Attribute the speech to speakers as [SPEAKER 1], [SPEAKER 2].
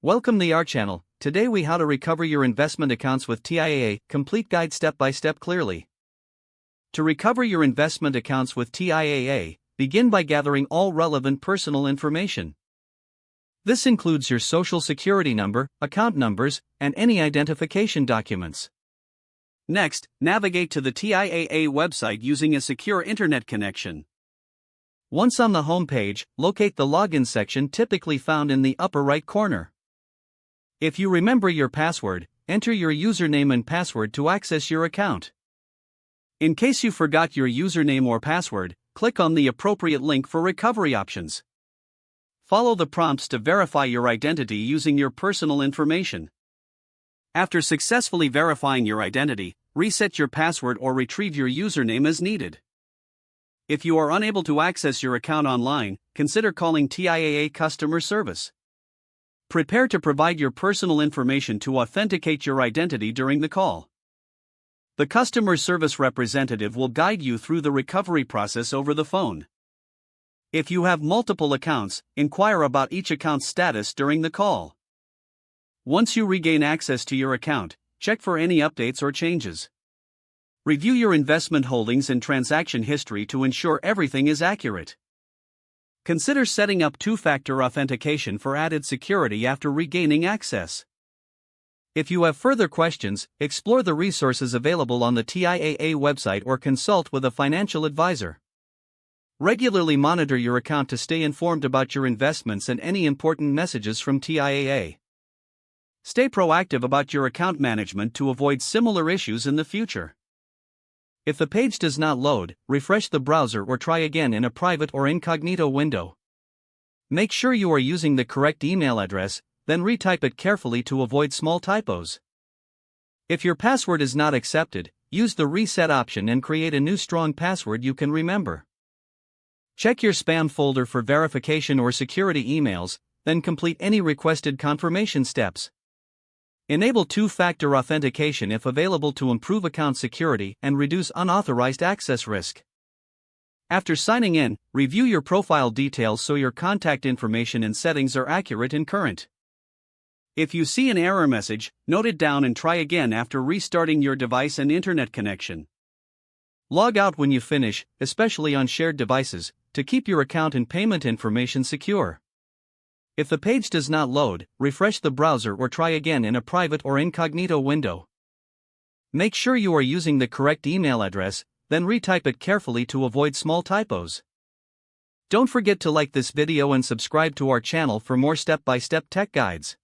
[SPEAKER 1] Welcome to our channel. Today we how to recover your investment accounts with TIAA, complete guide step by step clearly. To recover your investment accounts with TIAA, begin by gathering all relevant personal information. This includes your social security number, account numbers, and any identification documents. Next, navigate to the TIAA website using a secure internet connection. Once on the home page, locate the login section typically found in the upper right corner. If you remember your password, enter your username and password to access your account. In case you forgot your username or password, click on the appropriate link for recovery options. Follow the prompts to verify your identity using your personal information. After successfully verifying your identity, reset your password or retrieve your username as needed. If you are unable to access your account online, consider calling TIAA customer service. Prepare to provide your personal information to authenticate your identity during the call. The customer service representative will guide you through the recovery process over the phone. If you have multiple accounts, inquire about each account's status during the call. Once you regain access to your account, check for any updates or changes. Review your investment holdings and transaction history to ensure everything is accurate. Consider setting up two-factor authentication for added security after regaining access. If you have further questions, explore the resources available on the TIAA website or consult with a financial advisor. Regularly monitor your account to stay informed about your investments and any important messages from TIAA. Stay proactive about your account management to avoid similar issues in the future. If the page does not load, refresh the browser or try again in a private or incognito window. Make sure you are using the correct email address, then retype it carefully to avoid small typos. If your password is not accepted, use the reset option and create a new strong password you can remember. Check your spam folder for verification or security emails, then complete any requested confirmation steps. Enable two-factor authentication if available to improve account security and reduce unauthorized access risk. After signing in, review your profile details so your contact information and settings are accurate and current. If you see an error message, note it down and try again after restarting your device and internet connection. Log out when you finish, especially on shared devices, to keep your account and payment information secure. If the page does not load, refresh the browser or try again in a private or incognito window. Make sure you are using the correct email address, then retype it carefully to avoid small typos. Don't forget to like this video and subscribe to our channel for more step-by-step tech guides.